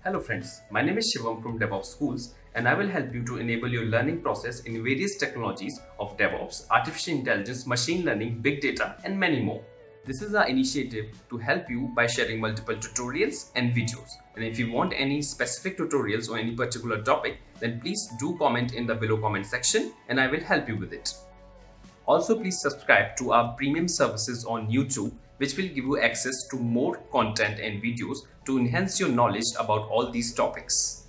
Hello friends, my name is Shivam from DevOps Schools and I will help you to enable your learning process in various technologies of DevOps, artificial intelligence, machine learning, big data and many more. This is our initiative to help you by sharing multiple tutorials and videos. And if you want any specific tutorials on any particular topic, then please do comment in the below comment section and I will help you with it. Also, please subscribe to our premium services on YouTube, which will give you access to more content and videos to enhance your knowledge about all these topics.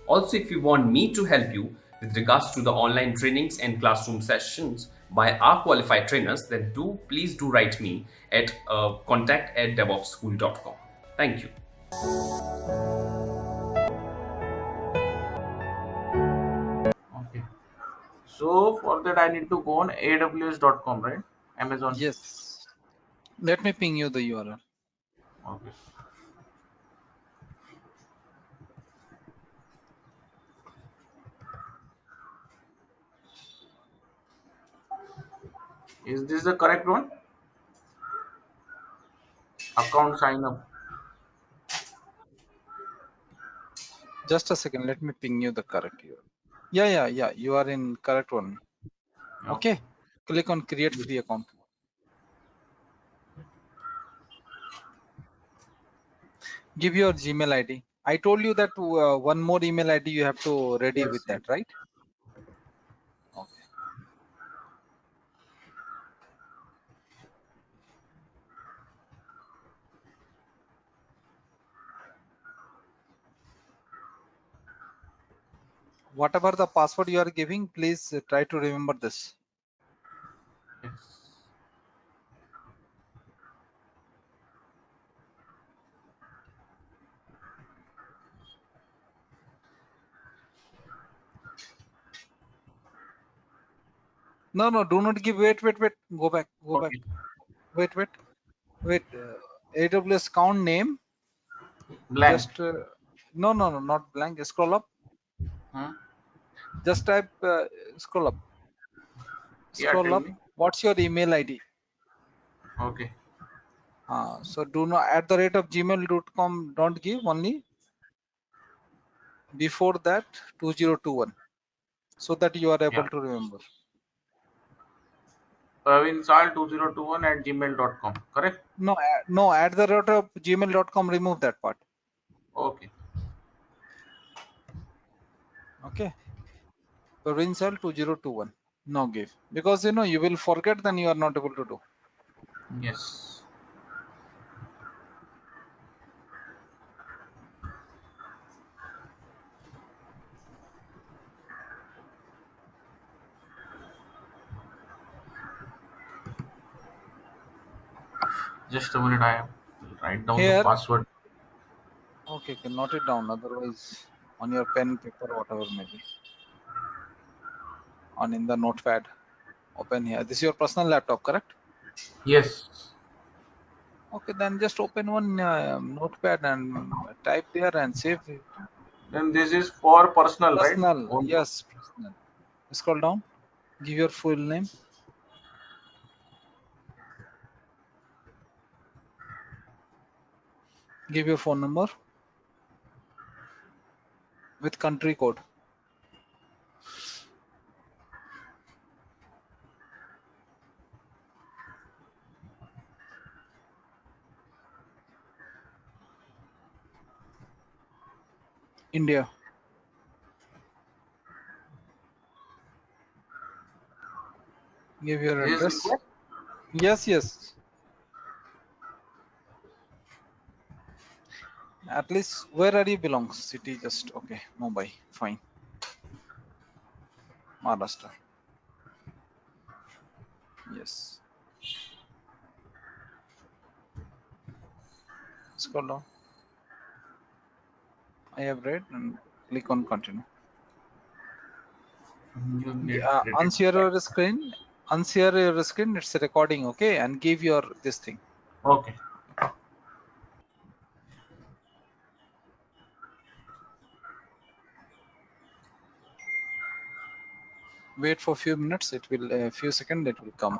Also, if you want me to help you with regards to the online trainings and classroom sessions by our qualified trainers, then please do write me at contact@devopsschool.com. Thank you. Okay. So for that I need to go on aws.com, right? Amazon. Yes. Let me ping you the URL. Okay. Is this the correct one? Account sign up. Just a second. Let me ping you the correct URL. Yeah. You are in correct one. Okay. Okay. Click on create free account. Give your Gmail ID. I told you that one more email ID you have to ready with Yes. that, right? Okay. Whatever the password you are giving, please try to remember this. Yes. No. Do not give. Wait. Go back. Go back. Okay. Wait. AWS account name. Blank. Just no. Not blank. Scroll up. Hmm? Just type. Scroll up. Yeah, Scroll tell up. me. What's your email ID? Okay. So do not at the rate of gmail.com. Don't give only before that 2021, so that you are Yeah. able to remember. Pravinsal2021 at gmail.com. Correct? No. At the rate of gmail.com. Remove that part. Okay. Okay. Provincial 2021. No give, because you will forget. Then you are not able to do. Yes. Just a minute. I have to write down the Here. password. Okay. Note it down. Otherwise, on your pen, paper, whatever maybe, on in the notepad. Open here. This is your personal laptop, correct? Yes. Okay, then just open one notepad and type there and save it. Then this is for personal, right? Personal, Only. yes, personal. Scroll down, give your full name, give your phone number with country code. India. Give your This is address. India. Yes. At least where are you belongs? City just okay. Mumbai. Fine. Maharashtra. Yes. Scroll down. I have read and click on continue. You need credit. Unshare your screen. Unshare your screen. It's a recording, okay? And give your this thing. Okay. Wait for a few minutes. It will a few seconds. It will come.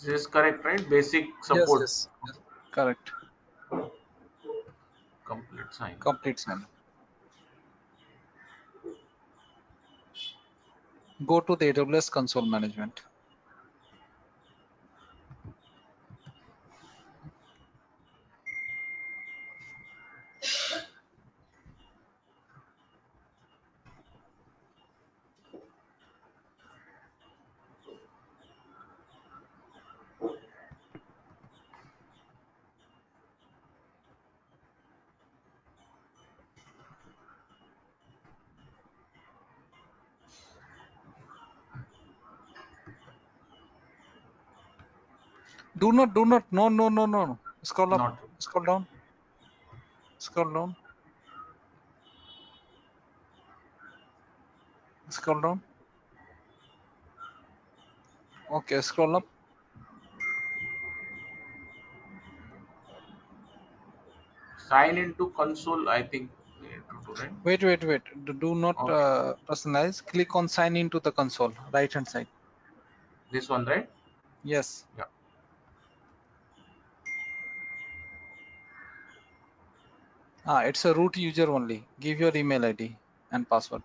This is correct, right? Basic Yes, support. yes, yes. Correct. Complete sign. Complete sign. Go to the AWS console management. Do not, no, no, no, no, no. Scroll up, Not. scroll down, scroll down, scroll down. Okay, scroll up. Sign into console, I think we need to do, right? Wait, wait, wait. Do not Okay. personalize. Click on sign into the console, right hand side. This one, right? Yes. Yeah. It's a root user only. Give your email ID and password.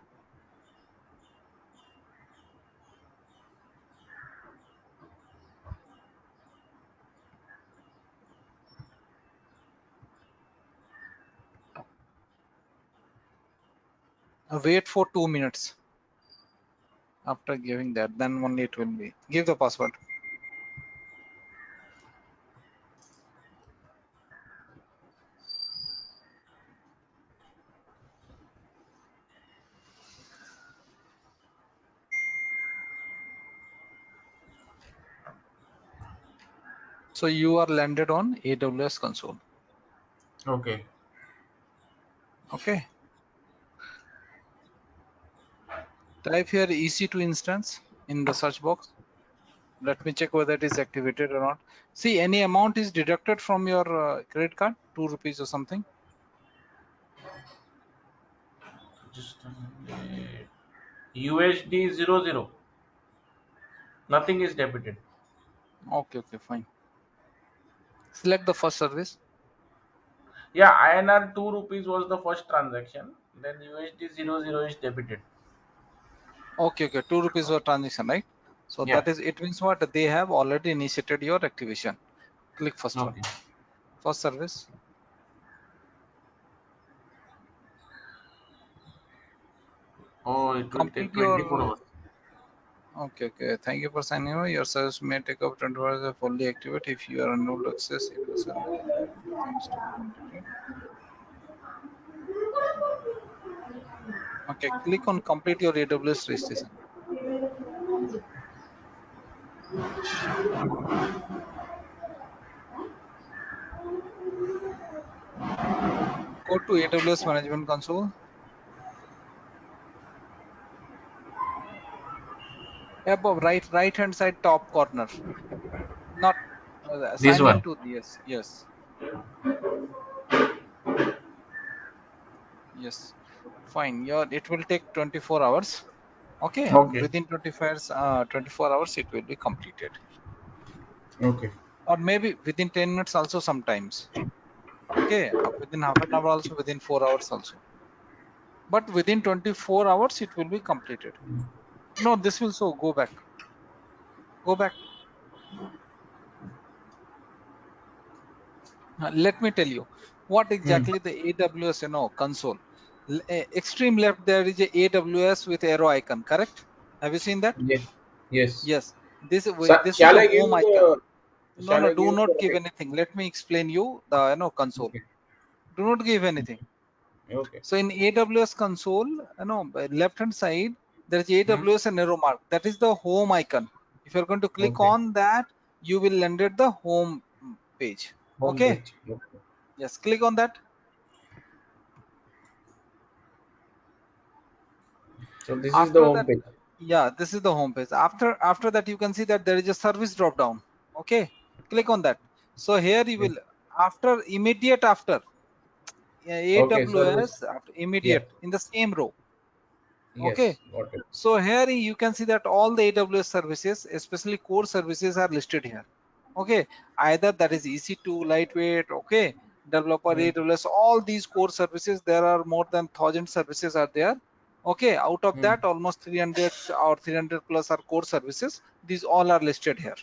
Wait for 2 minutes. After giving that, then only it will be. Give the password. So you are landed on AWS console. Okay. Okay. Type here EC2 instance in the search box. Let me check whether it is activated or not. See, any amount is deducted from your credit card, 2 rupees or something. Just a minute. USD 00. Nothing is debited. Okay, okay, fine. Select the first service. Yeah, INR 2 rupees was the first transaction. Then USD 00 is debited. Okay, okay, 2 rupees for transaction, right? So Yeah. that is, it means what? They have already initiated your activation. Click first one. Okay. First service. Oh, it will Complete take 24 your. hours. Okay, okay. Thank you for signing up. Your service may take up 24 hours to fully activate. If you are unable to access, it will send an email to things to be completed. Okay, click on complete your AWS registration. Go to AWS Management Console. Above right hand side top corner. Not This sign one. into yes, yes, yes. Fine. Your it will take 24 hours. Okay, Okay. within 24 hours it will be completed. Okay. Or maybe within 10 minutes also sometimes. Okay, within half an hour also, within 4 hours also. But within 24 hours it will be completed. No, this will so go back. Go back. Let me tell you what Hmm. exactly the AWS console. Extreme left there is a AWS with arrow icon, correct? Have you seen that? Yes. Yes. Yes. So, This is shall the I give home you icon. the? No, Shall no, I give do you the not give right? anything. Let me explain you the console. Okay. Do not give anything. Okay. So in AWS console, left hand side, there is Hmm. AWS and arrow mark. That is the home icon. If you're going to click Okay. on that, you will land at the home page. Home Okay. page. Okay. Yes, click on that. So this is the After home that, page. yeah, this is the home page. After that, you can see that there is a service drop down. Okay. Click on that. So here you Yes. will, after immediate after, Okay. Service. AWS after Yeah. immediate in the same row. Okay. Yes. Got it. So here you can see that all the AWS services, especially core services, are listed here. Okay, either that is EC2 lightweight, okay, developer Hmm. AWS, all these core services, there are more than 1,000 services are there. Okay, out of Hmm. that, almost 300 or 300 plus are core services. These all are listed here.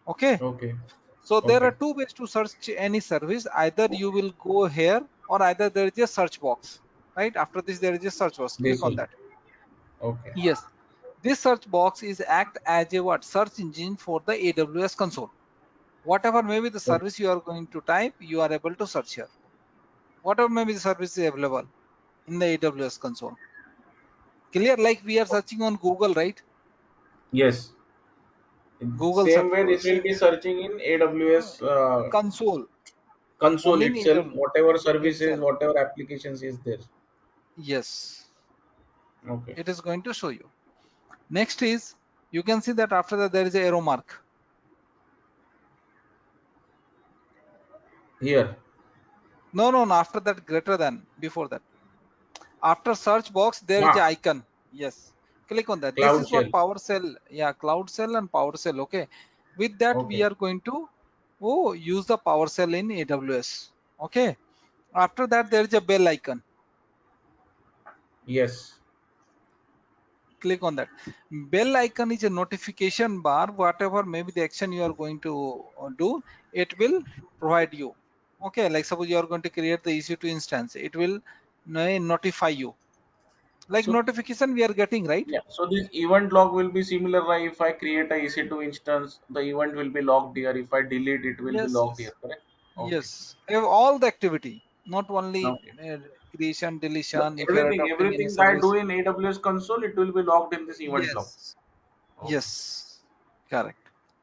Okay, Okay. so there are Okay. two ways to search any service. Either you will go here, or either there is a search box. Right after this, there is a search box. Click This on one. that. Okay. Yes, this search box is act as a what search engine for the AWS console. Whatever may be the Okay. service you are going to type, you are able to search here. Whatever may be the service is available in the AWS console. Clear? Like we are searching on Google, right? Yes. Google Same search way, this will be searching in AWS console, console only in itself, AWS whatever services, itself. whatever applications is there. Yes, Okay. it is going to show you. Next is, you can see that after that there is a arrow mark. Here. No, no, no. After that, greater than before that. After search box, there is Ah, a icon. Yes, click on that. This Cloud is what Shell. PowerShell, yeah, Cloud Shell and PowerShell. Okay, with that we Okay. are going to use the PowerShell in AWS. Okay, after that there is a bell icon. Yes. Click on that. Bell icon is a notification bar. Whatever maybe the action you are going to do, it will provide you. Okay, like suppose you are going to create the EC2 instance, it will notify you. Like So notification we are getting, right? yeah. So this event log will be similar, right? If I create a EC2 instance, the event will be logged here. If I delete, it will be Yes, logged yes, here. Correct? Okay. yes. All the activity, not only Okay. creation, The, deletion. If you are everything, adopting any everything I service, do in AWS console, it will be logged in this event log. yes, Okay. yes, correct.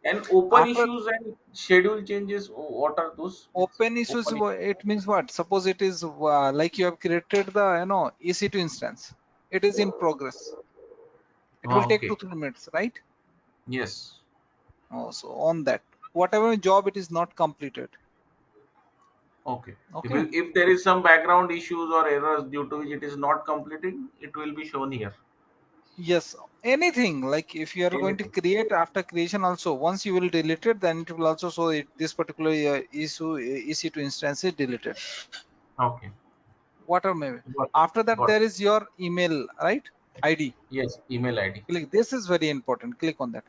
And open After issues and schedule changes, what are those? Means open issues, open issues. it means what? Suppose it is like you have created the EC2 instance. It is in progress. It will take two Okay. 3 minutes, right? Yes. So on that, whatever job it is not completed. Okay. Okay. If there is some background issues or errors due to which it is not completing, it will be shown here. Yes, anything like if you are going to Anything. create after creation also, once you will delete it, then it will also show it, this particular issue EC2 instance is deleted. Okay. Whatever maybe. Got it. After that, Got there it. is your email, right? ID. Yes. Email ID. Click. This is very important. Click on that.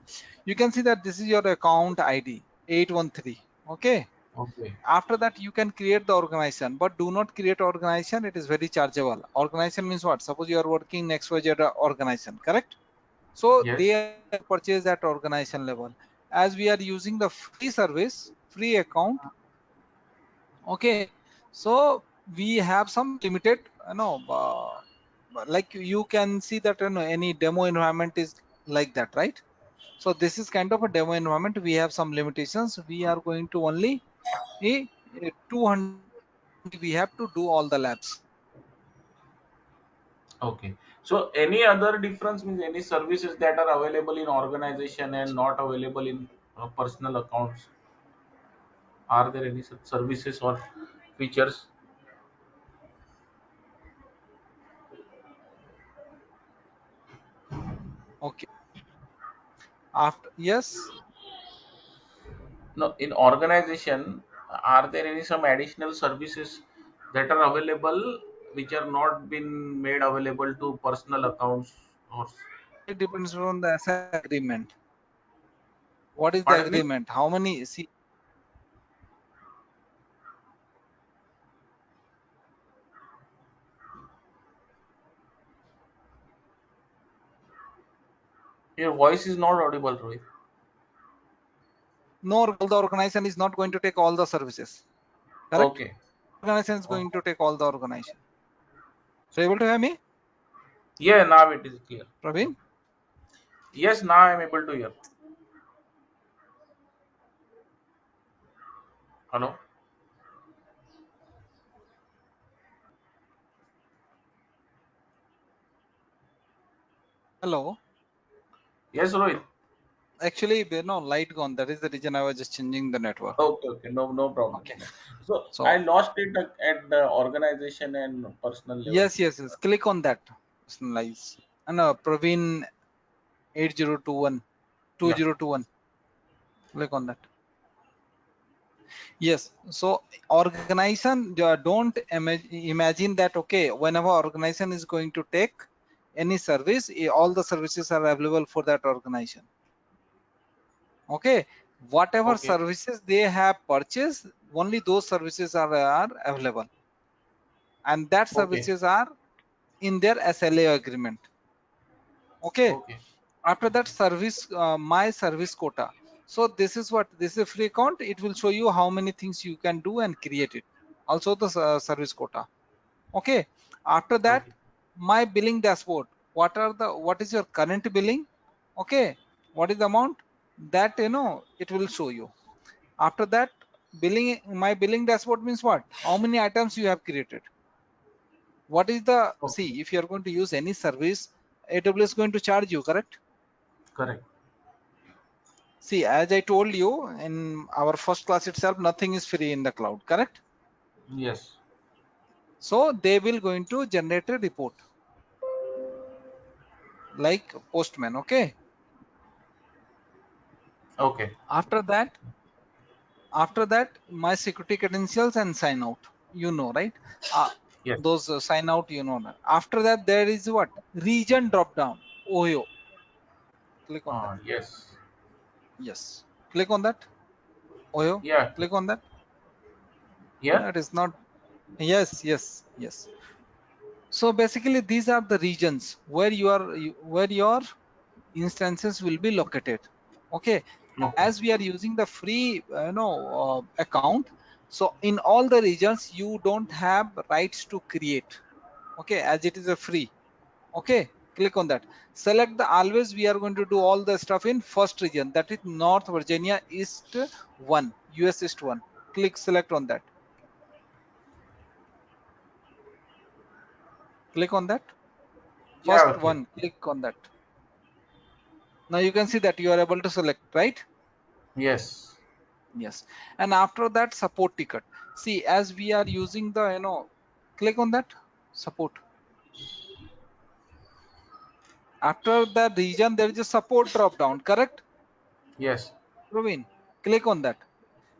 You can see that this is your account ID 813. Okay. Okay. After that, you can create the organization, but do not create organization. It is very chargeable. Organization means what? Suppose you are working next XYZ organization, correct? So Yes. they purchase at organization level. As we are using the free service, free account, okay. So we have some limited, like you can see that any demo environment is like that, right? So this is kind of a demo environment. We have some limitations. We are going to only 200. We have to do all the labs. Okay. So any other difference means any services that are available in organization and not available in personal accounts? Are there any such services or features? Okay. After yes, No, in organization, are there any some additional services that are available which are not been made available to personal accounts or it depends on the agreement. What is the pardon me? agreement? How many? See, Your voice is not audible, Rohit. no, all the organization is not going to take all the services. Correct? Okay. Organization is Okay. going to take all the organization. So able to hear me, Yeah, now it is clear. Praveen? Yes, now I am able to hear. Hello. Hello. Yes, Rohit. Actually, light gone. That is the reason I was just changing the network. Okay, okay, no problem. Okay. No. So I So lost it at the organization and personal level. yes, yes, yes. Click on that. Personalize. And Praveen 8021 Yeah. 2021. Click on that. Yes. So organization, don't imagine that, okay, whenever organization is going to take any service, all the services are available for that organization. Okay. Whatever Okay. services they have purchased, only those services are available. And that Okay. services are in their SLA agreement. Okay. Okay. After that, service, my service quota. So this is what, this is a free account. It will show you how many things you can do and create it. Also the service quota. Okay. After that, Okay. my billing dashboard. What is your current billing? Okay. What is the amount that, it will show you. After that, my billing dashboard means what? How many items you have created? What is the, Okay. see, if you are going to use any service, AWS is going to charge you, correct? Correct. See, as I told you in our first class itself, nothing is free in the cloud, correct? Yes. So they will going to generate a report like Postman. Okay. Okay. After that, my security credentials and sign out. You know, right? Uh, Yes. those sign out. You know. After that, there is what, region drop down. OYO. Click on that. Yes. Yes. Click on that. OYO. Yeah. Click on that. Here. It is not. Yes. Yes. Yes. So basically, these are the regions where where your instances will be located. Okay. Okay. As we are using the free account, so in all the regions you don't have rights to create. Okay, as it is a free. Okay, click on that. Select the, always we are going to do all the stuff in first region, that is North Virginia East 1, US East 1. Click select on that. Click on that. Yeah. First Okay. one, click on that. Now you can see that you are able to select, right? Yes. Yes. And after that, support ticket. See, as we are using the, click on that support. After the region, there is a support drop down, correct? Yes. Proveen, click on that.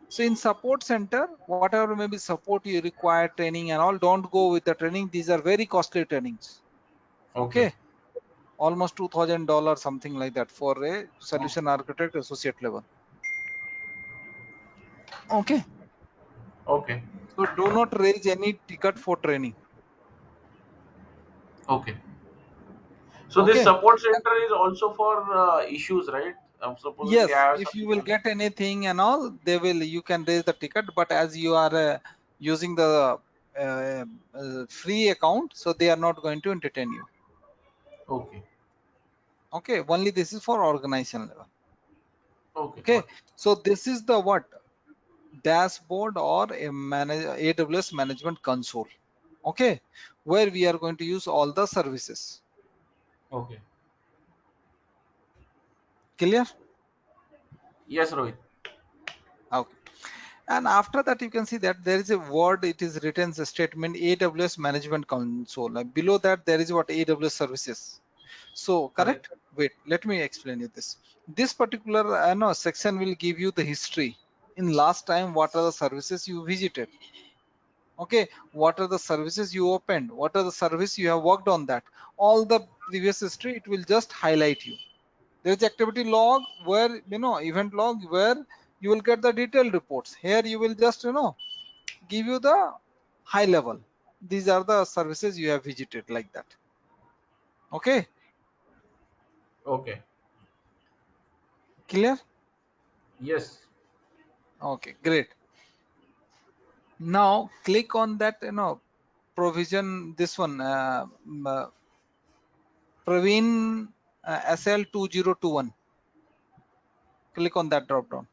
So in support center, whatever maybe support you require, training and all, don't go with the training. These are very costly trainings. Okay. Okay. Almost $2,000, something like that, for a Oh, solution architect associate level. Okay. okay. So do not raise any ticket for training. Okay. So this Okay. support center is also for issues, right? Suppose we Yes, have if you will some. get anything and all, you can raise the ticket. But as you are using the free account, so they are not going to entertain you. Okay. Okay, only this is for organization level. Okay. Okay, Got it. so this is the what, dashboard or a AWS management console. Okay, where we are going to use all the services. Okay. Clear? Yes, Rohit. Okay. And after that, you can see that there is a word, it is written as a statement AWS management console. Like below that, there is what, AWS services. So Correct. correct. Wait, let me explain you this. This particular no, section will give you the history. In last time, what are the services you visited? Okay, what are the services you opened? What are the service you have worked on that? All the previous history, it will just highlight you. There is activity log where, event log where you will get the detailed reports. Here you will just, give you the high level. These are the services you have visited, like that. Okay, Okay. clear? Yes. Okay, great. Now click on that, provision, this one, Praveen, SL2021. Click on that drop down.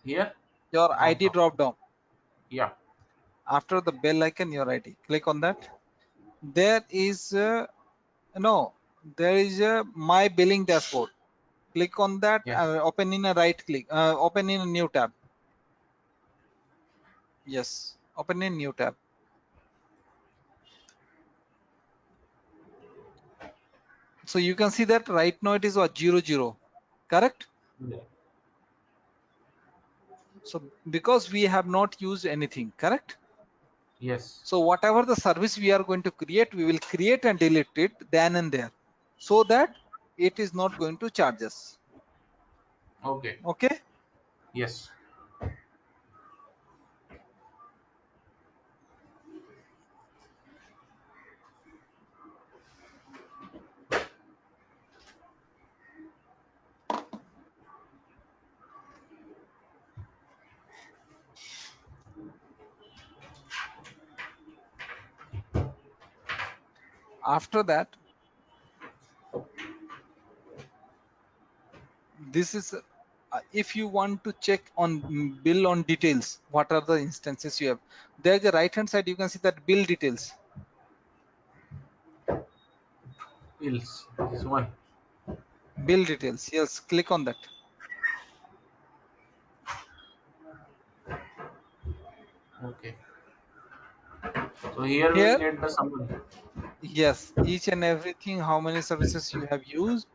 Here. Your Drop ID down. drop down. Yeah. After the bell icon, your ID. Click on that. There is no, there is a my billing dashboard. Click on that. Yes. Open in a right click. Open in a new tab. Yes. Open in new tab. So you can see that right now it is what, 00. Correct? Yeah. So because we have not used anything, correct? Yes. So whatever the service we are going to create, we will create and delete it then and there, so that it is not going to charge us. Okay. Okay. Yes. After that, this is if you want to check on bill on details, what are the instances you have. There's the right hand side, you can see that bill details. Ills. This one. Bill details, yes, click on that. Okay. So here we'll Here, get the summary. yes, each and everything, how many services you have used,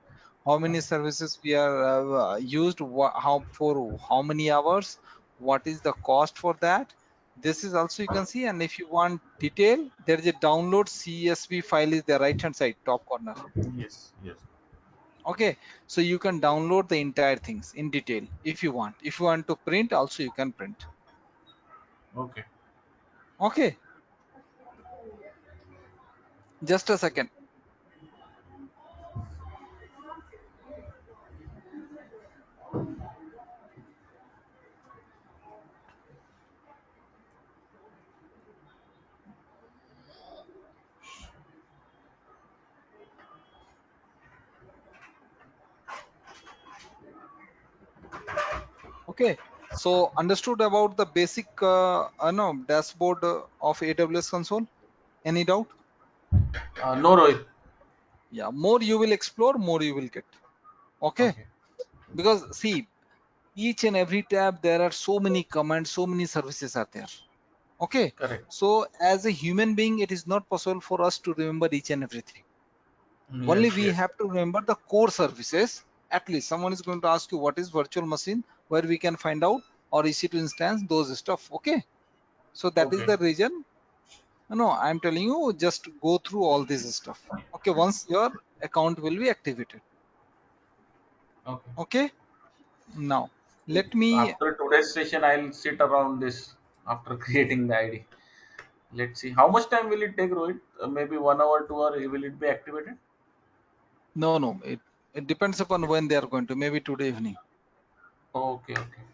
how many services we are used, how for how many hours, what is the cost for that. This is also you can see. And if you want detail, there is a download CSV file is the right hand side top corner. Yes. Yes. Okay, so you can download the entire things in detail if you want. If you want to print also, you can print. Okay. Okay, just a second. Okay, so understood about the basic no dashboard of AWS console. Any doubt? No, Rohit. Yeah, more you will explore, more you will get. Okay, Okay. because see, each and every tab there are so many commands, so many services are there. Okay, Correct. so as a human being, it is not possible for us to remember each and everything. Only Yes. we Yes. have to remember the core services. At least someone is going to ask you what is virtual machine, where we can find out, or EC2 instance, those stuff. Okay, so that is Okay. the reason. No, I'm telling you, just go through all this stuff. Okay, once your account will be activated. Okay. Okay, now let me. After today's session, I'll sit around this after creating the ID. Let's see. How much time will it take, Rohit? Maybe 1 hour, 2 hour. Will it be activated? No, no, it depends upon when they are going to. Maybe today evening. Okay. Okay.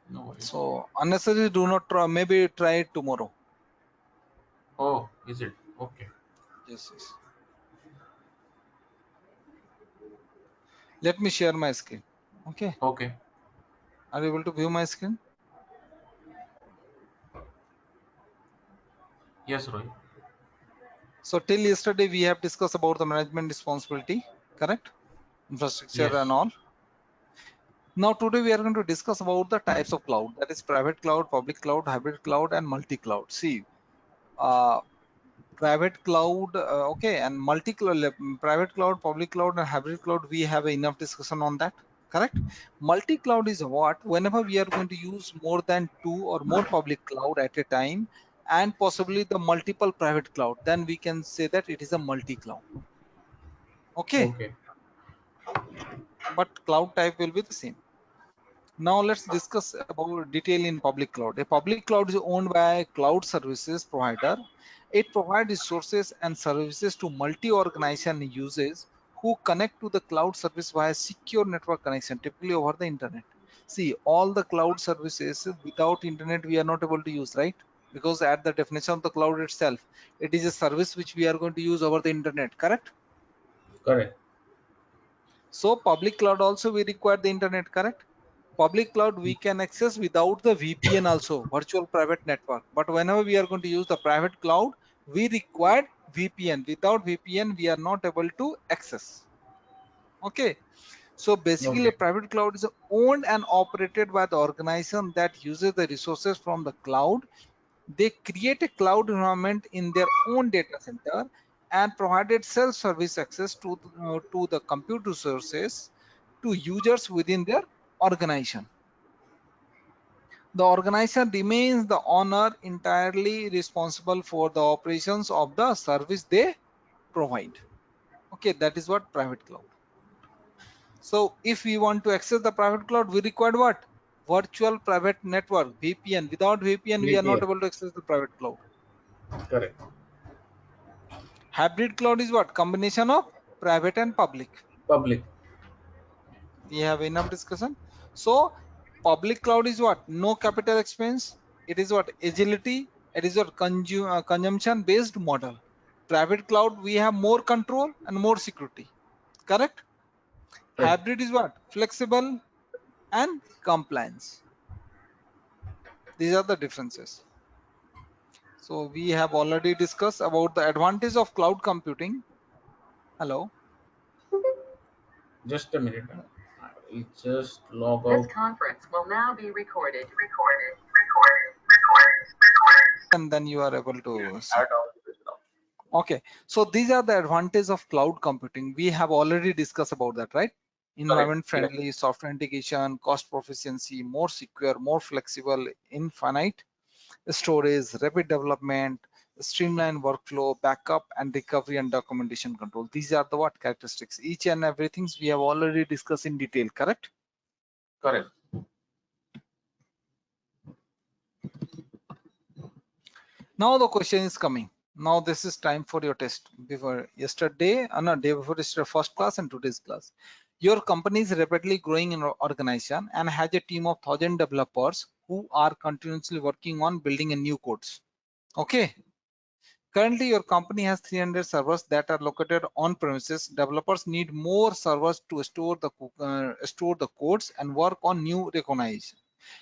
No worries. So unnecessarily do not try. Maybe try it tomorrow. Oh, is it? Okay. Yes, yes. Let me share my screen. Okay, Okay. are you able to view my screen? Yes, Rohit. So till yesterday we have discussed about the management responsibility, correct? Infrastructure and Yes. all. Now today we are going to discuss about the types of cloud, that is private cloud, public cloud, hybrid cloud, and multi-cloud. See, uh, private cloud, okay, and multi-cloud, private cloud, public cloud, and hybrid cloud. We have enough discussion on that, correct? Multi-cloud is what? Whenever we are going to use more than two or more public cloud at a time, and possibly the multiple private cloud, then we can say that it is a multi-cloud. Okay, Okay. but cloud type will be the same. Now let's discuss about detail in public cloud. A public cloud is owned by a cloud services provider. It provides resources and services to multi-organization users who connect to the cloud service via secure network connection, typically over the internet. See, all the cloud services without internet we are not able to use, right? Because at the definition of the cloud itself, it is a service which we are going to use over the internet, correct? Correct. So public cloud also we require the internet, correct? Public cloud we can access without the VPN also, virtual private network. But whenever we are going to use the private cloud, we require VPN. Without VPN, we are not able to access. Okay. So basically, a Okay. private cloud is owned and operated by the organization that uses the resources from the cloud. They create a cloud environment in their own data center and provided self-service access to the compute resources to users within their organization. The organization remains the owner, entirely responsible for the operations of the service they provide. Okay, that is what private cloud. So if we want to access the private cloud, we require what? Virtual private network, VPN. Without VPN, we are not VPN. able to access the private cloud. Correct. Hybrid cloud is what? Combination of private and public. Public. We have enough discussion. So public cloud is what? No capital expense. It is what? Agility. It is what? Consumption based model. Private cloud, we have more control and more security. Correct? Right. Hybrid is what? Flexible and compliance. These are the differences. So we have already discussed about the advantage of cloud computing. Hello. Just a minute. I will just log This out. conference will now be recorded. And then you are able to see. Add on to it now. Okay. So these are the advantages of cloud computing. We have already discussed about that, right? Environment Correct. friendly, software integration, cost proficiency, more secure, more flexible, infinite storage, rapid development, streamlined workflow, backup and recovery and documentation control. These are the what characteristics. Each and everything we have already discussed in detail, correct? Correct. Now the question is coming. Now this is time for your test. Before yesterday, no, day before yesterday, first class and today's class. Your company is rapidly growing in organization and has a team of 1,000 developers who are continuously working on building a new codes. Okay. Currently, your company has 300 servers that are located on premises. Developers need more servers to store the codes and work on new recognition.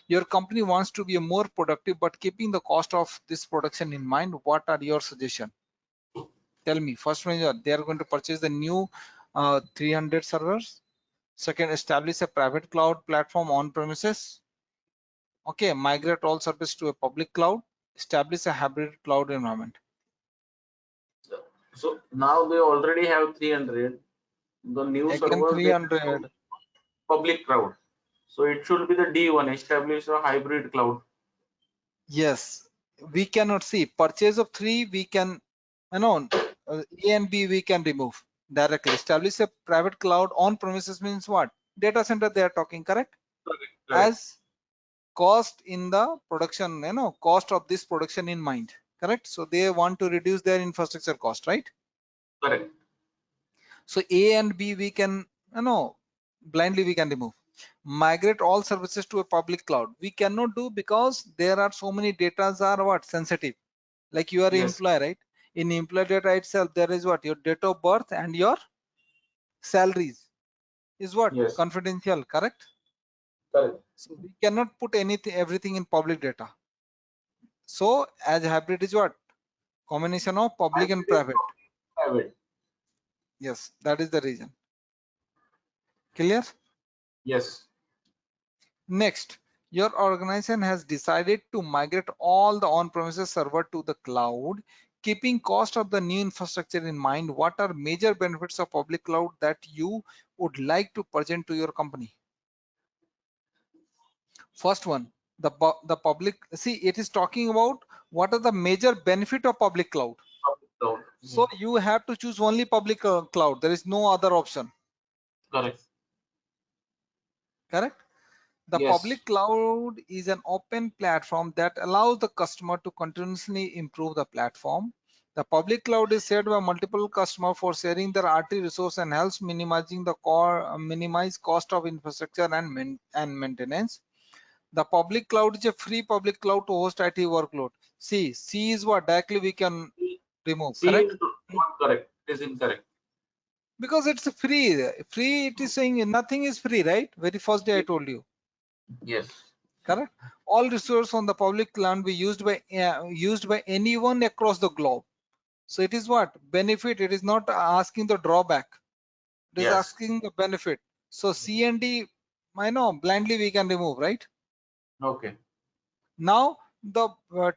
Your company wants to be more productive, but keeping the cost of this production in mind. What are your suggestions? Tell me. First one is they are going to purchase the new 300 servers. Second, establish a private cloud platform on premises. Okay, migrate all services to a public cloud. Establish a hybrid cloud environment. So now they already have 300. The new Again, server 300. public cloud. So it should be the D1, establish a hybrid cloud. Yes, we cannot see purchase of 3. We can, A and B we can remove directly. Establish a private cloud on premises means what? Data center they are talking, correct? Correct. As cost in the production, cost of this production in mind, correct? So they want to reduce their infrastructure cost, right? Correct. So A and B we can, blindly we can remove. Migrate all services to a public cloud. We cannot do because there are so many data are what sensitive. Like you are an Yes. employee, right? In employee data itself, there is what your date of birth and your salaries is what Yes. confidential, correct? Correct. So we cannot put anything, everything in public data. So as hybrid is what combination of public and private. Private. Yes, that is the reason. Clear? Yes. Next, your organization has decided to migrate all the on-premises server to the cloud, keeping cost of the new infrastructure in mind. What are major benefits of public cloud that you would like to present to your company? First one, the public, see, it is talking about what are the major benefit of public cloud. Public cloud. So you have to choose only public cloud. There is no other option. Correct. Correct? The Yes. public cloud is an open platform that allows the customer to continuously improve the platform. The public cloud is shared by multiple customers for sharing their RT resource and helps minimizing the minimize cost of infrastructure and maintenance. The public cloud is a free public cloud to host IT workload. C is what directly we can remove, C correct? is not correct. It is incorrect. Because it's free. Free, it is saying nothing is free, right? Very first day I told you. Yes. Correct. All resources on the public cloud be used by anyone across the globe. So it is what benefit. It is not asking the drawback. It is Yes. asking the benefit. So C and D, I know blindly we can remove, right? Okay. Now the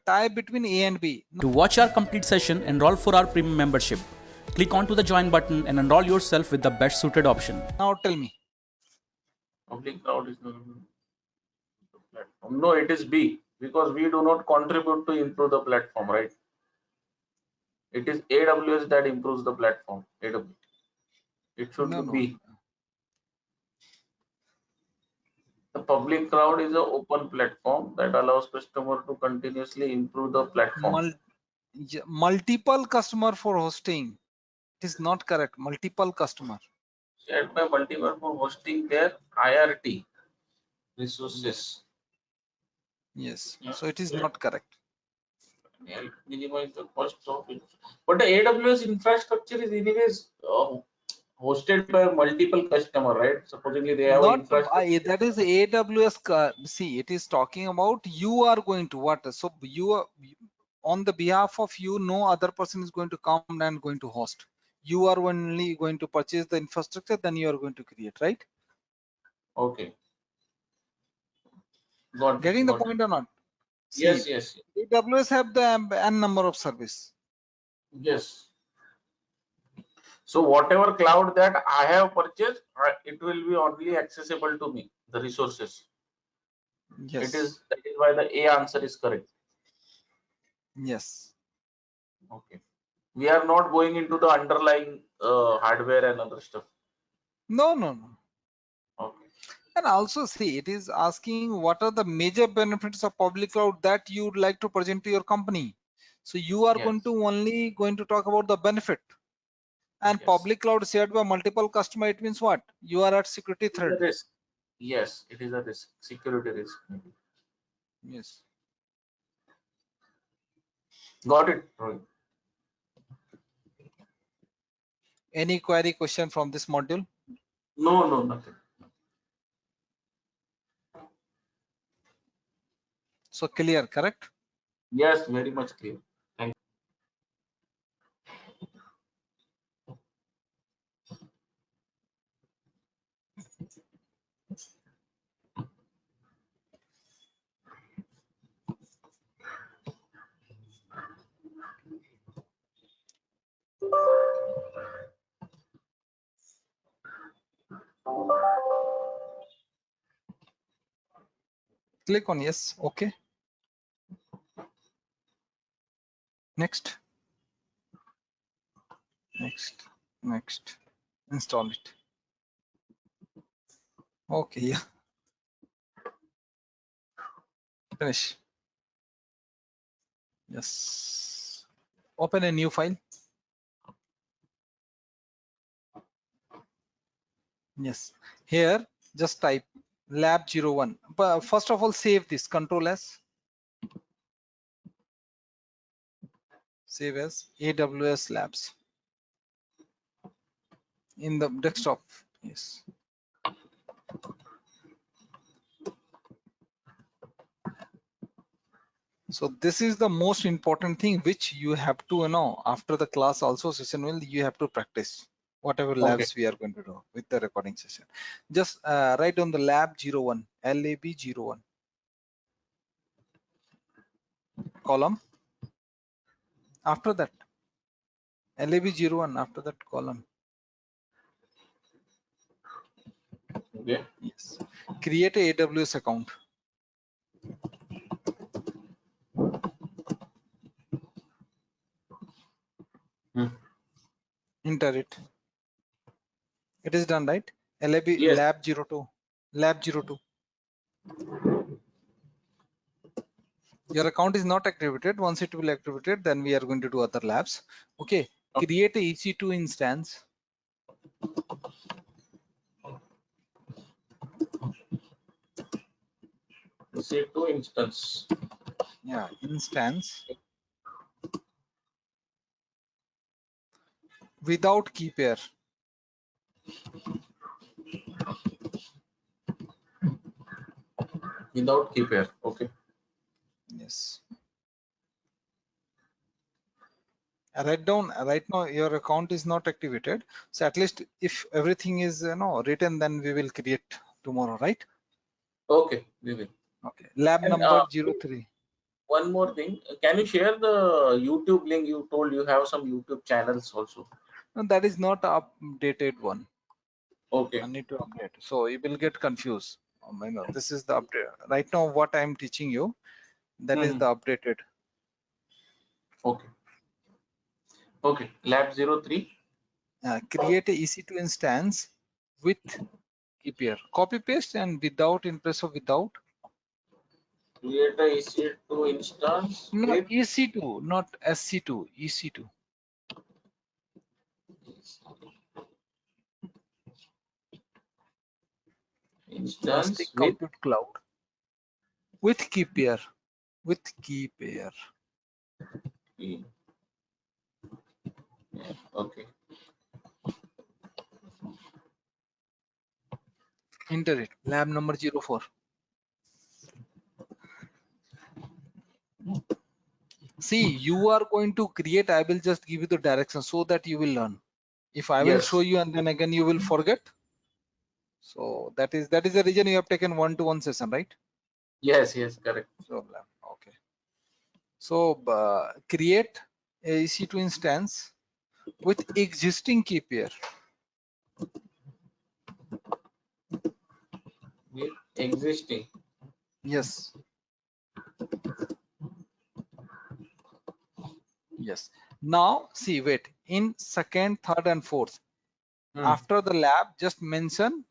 tie between A and B. To watch our complete session, enroll for our premium membership. Click onto the join button and enroll yourself with the best suited option. Now tell me. Public cloud is the platform. No, it is B, because we do not contribute to improve the platform, right? It is AWS that improves the platform. AWS. It should No, be no. B. The public cloud is an open platform that allows customer to continuously improve the platform. Multiple customer for hosting. It is not correct. Multiple customer. Shared by multiple for hosting their IRT resources. Yes. Yeah. So it is not correct. Help minimize the cost of it. But the AWS infrastructure is anyways hosted by multiple customer, right? Supposedly they have an Not infrastructure. that is AWS. See, it is talking about you are going to what? So you are on the behalf of you. No other person is going to come and going to host. You are only going to purchase the infrastructure. Then you are going to create, right? Okay. Got Getting it. the Got it. point or not? See, Yes, yes, AWS have the n number of service. yes. So whatever cloud that I have purchased, it will be only accessible to me, the resources. Yes. That is why the A answer is correct. Yes. Okay. We are not going into the underlying hardware and other stuff. No, no, no. Okay. And also see, it is asking what are the major benefits of public cloud that you would like to present to your company. So you are Yes. going to only going to talk about the benefit. And Yes. public cloud shared by multiple customer, it means what? You are at security It is threat. a risk. Yes, it is a risk. Security risk. Maybe. Yes. Got it, Rohit. Any query question from this module? No, no, nothing. So clear, correct? Yes, very much clear. Thank Click on yes. Okay. Next. Next. Next. Install it. Okay. Yeah. Finish. Yes. Open a new file. Yes. Here, just type lab01. But first of all, save this. Control S. Save as AWS Labs in the desktop. Yes. So this is the most important thing which you have to know after the class also session will you have to practice whatever you. Okay. labs we are going to do with the recording session. Just write on the lab01 lab01 column. After that lab01 after that column. Okay. Yes. Create a AWS account. Hmm. Enter it. It is done, right? LAB Yes. lab02 lab02. Your account is not activated. Once it will activated, then we are going to do other labs. Okay. Create a EC2 instance. Say two instance. Yeah, instance without key pair. Without key pair. Okay. Yes. Write down right now your account is not activated. So at least if everything is written, then we will create tomorrow, right? Okay. We will. Okay. Lab And number 03. one more thing. Can you share the YouTube link? You told you have some YouTube channels also. No, that is not updated one. I Okay. need to update. So you will get confused. I know this is the update right now. What I am teaching you, that is Mhm. the updated. Okay. Okay. Lab 03. Create a EC2 instance with keep here copy paste and without in place of without. Create a EC2 instance No, with EC2, not SC2, EC2. Elastic instance with Compute Cloud with key pair. With key pair. E. Yeah, okay. Enter it. Lab number 04. See, you are going to create. I will just give you the direction so that you will learn. If I will show Yes. you and then again you will forget. So that is the reason you have taken 1-to-1 session, right? Yes. Yes. Correct. So okay. So create a EC2 instance with existing key pair. With existing. Yes. Yes. Now see, wait. In second, third, and fourth, Hmm. after the lab, just mention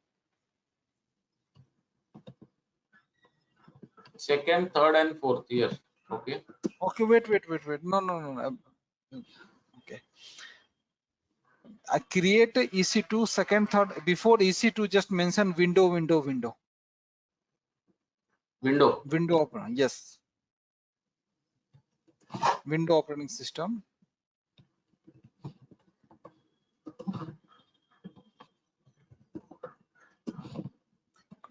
Second, third, and fourth year. Okay. okay. Wait. No. Okay. I create a EC2 second, third. Before EC2, just mention window. Window. Window open. Yes. Window operating system.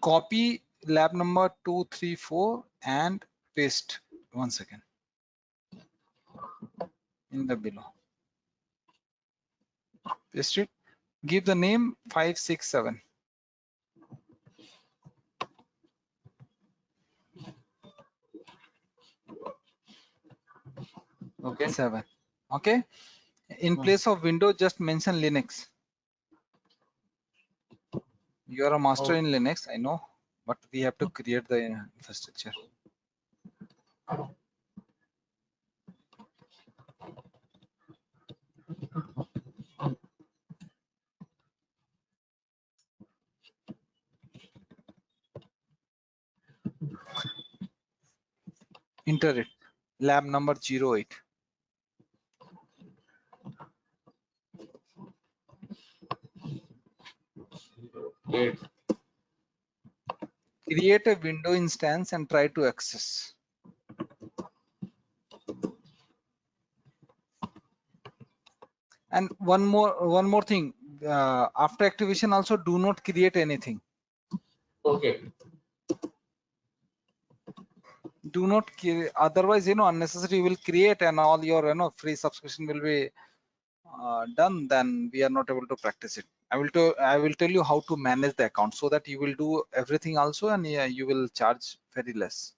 Copy lab number 234 and paste. One second. In the below. Paste it. Give the name 567. Okay. 7. Okay. In Hmm. place of window, just mention Linux. You are a master in Linux, I know, but we have to create the infrastructure. Enter it. Lab number 08. Eight. Create a window instance and try to access. And one more thing. After activation, also do not create anything. Okay. Do not otherwise, unnecessary will create and all your free subscription will be done. Then we are not able to practice it. I will tell you how to manage the account so that you will do everything also, and yeah, you will charge very less.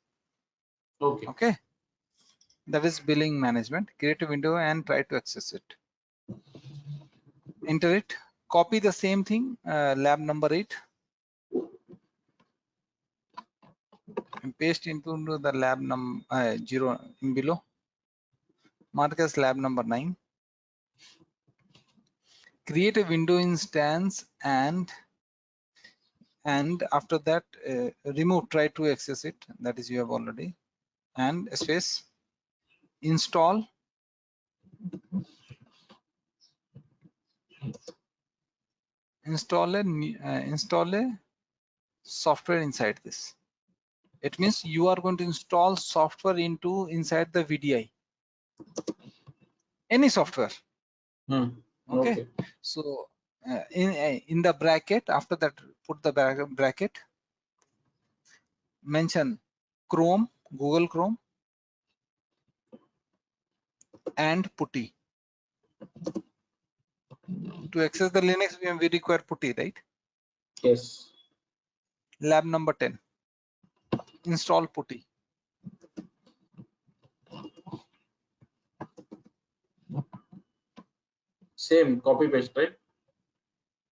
Okay. Okay. That is billing management. Create a window and try to access it. Enter it. Copy the same thing. Lab number 8. And paste into the lab 0 in below. Mark as lab number 9. Create a window instance and after that remove. Try to access it. That is you have already. And space. Install. Install a software inside this. It means you are going to install software inside the VDI. Any software. Hmm. Okay. Okay. So in the bracket, after that, put the bracket. Mention Chrome, Google Chrome, and PuTTY. To access the Linux, we require PuTTY, right? Yes. Lab number 10. Install PuTTY. Same copy paste, right?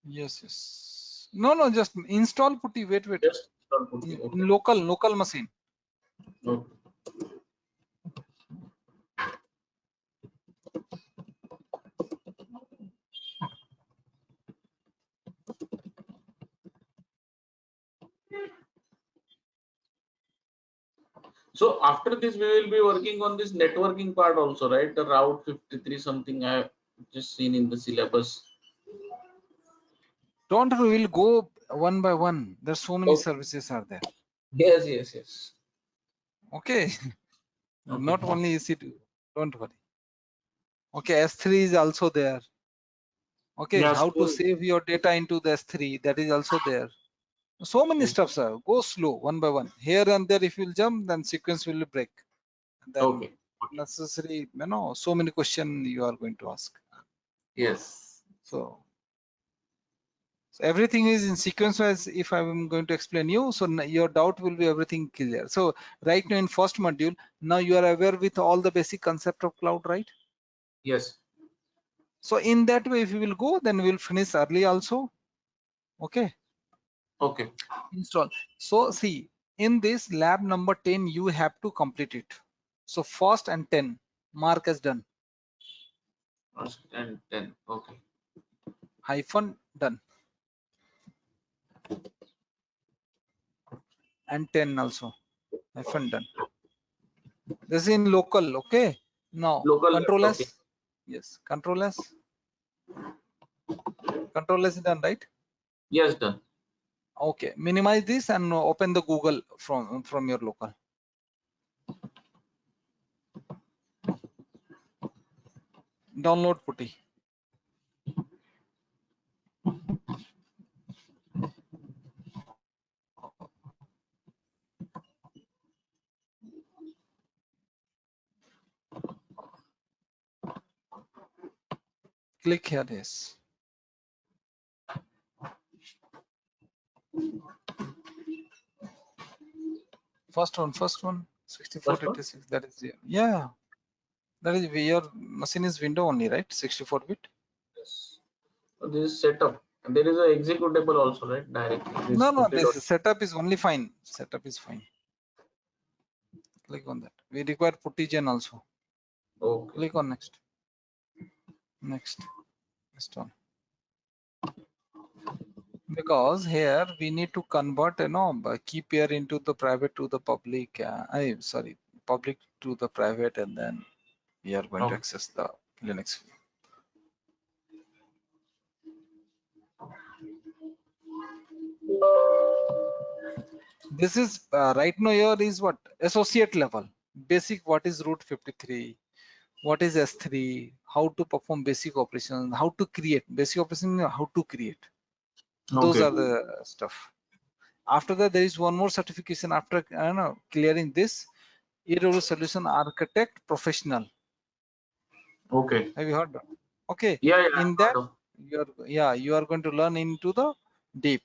Yes. No, just install PuTTY. Wait. Just on putty. in Okay. local machine. Okay. So after this, we will be working on this networking part also, right? The Route 53 something I have just seen in the syllabus. Don't worry, we'll go one by one. There's so many Okay. services are there. Yes, yes, yes. Okay. Okay. Not only EC2. Don't worry. Okay, S3 is also there. Okay, Yeah, how to so- save your data into the S3, that is also there. So many Okay. stuff, sir. Go slow, one by one. Here and there, if you'll jump, then sequence will break. Then Okay. necessary, so many questions you are going to ask. Yes. So everything is in sequence wise. If I'm going to explain you, so your doubt will be everything clear. So right now in first module, now you are aware with all the basic concept of cloud, right? Yes. So in that way, if you will go, then we'll finish early also. Okay. Okay. Install. So see, in this lab number 10, you have to complete it. So first and 10, mark as done. First and 10. Okay. Hyphen done. And 10 also. Hyphen done. This is in local. Okay. Now Local. control S. Okay. Yes. Control S. Control S is done, right? Yes, done. Okay. Minimize this and open the Google from your local. Download putty. Click here. Yes. First one. 6486. That is yeah. That is your machine is window only, right? 64-bit. Yes. So this is setup. And there is a executable also, right? Directly. No. This setup is only fine. Setup is fine. Click on that. We require putty gen also. Okay. Click on next. Next one. Because here we need to convert, key pair into the private to the public. Public to the private, and then we are going to Okay. access the Linux view. This is right now here is what associate level. Basic, what is root 53? What is S3? How to perform basic operations? How to create basic operation? How to create? Those Okay. are the stuff. After that, there is one more certification. After clearing this, AWS Solution Architect Professional. Okay. Have you heard that? Okay. Yeah. In I've that, heard of- you are going to learn into the deep.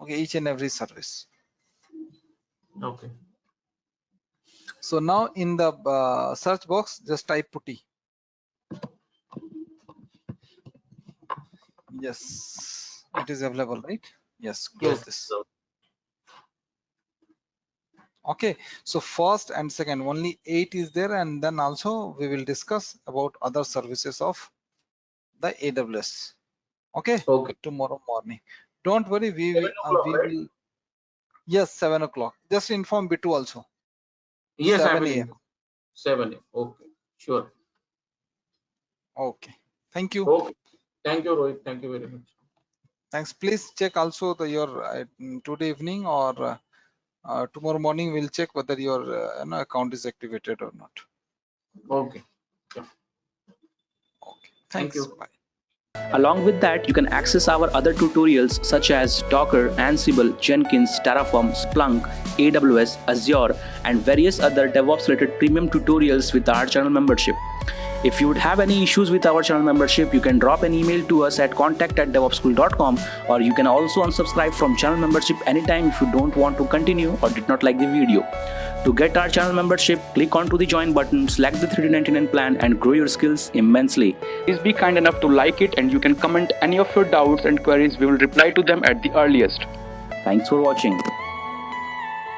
Okay, each and every service. Okay. So now in the search box, just type putty. Yes, it is available, right? Yes, close Yes. this. So, Okay, so first and second, only 8 is there, and then also we will discuss about other services of the AWS. Okay, okay. tomorrow morning. Don't worry, 7 o'clock, right? will. Yes, 7 o'clock. Just inform B2 also. Yes, I 7 will. a.m. 7 a.m. Okay. Sure. Okay, thank you. Okay. Thank you, Rohit. Thank you very much. Thanks. Please check also your today evening or tomorrow morning. We'll check whether your account is activated or not. Okay. Okay. Thank Thanks. you. Bye. Along with that, you can access our other tutorials such as Docker, Ansible, Jenkins, Terraform, Splunk, AWS, Azure, and various other DevOps related premium tutorials with our channel membership. If you would have any issues with our channel membership, you can drop an email to us at contact@devopsschool.com, or you can also unsubscribe from channel membership anytime if you don't want to continue or did not like the video. To get our channel membership, click onto the join button, select the 3D99 plan, and grow your skills immensely. Please be kind enough to like it, and you can comment any of your doubts and queries. We will reply to them at the earliest. Thanks for watching.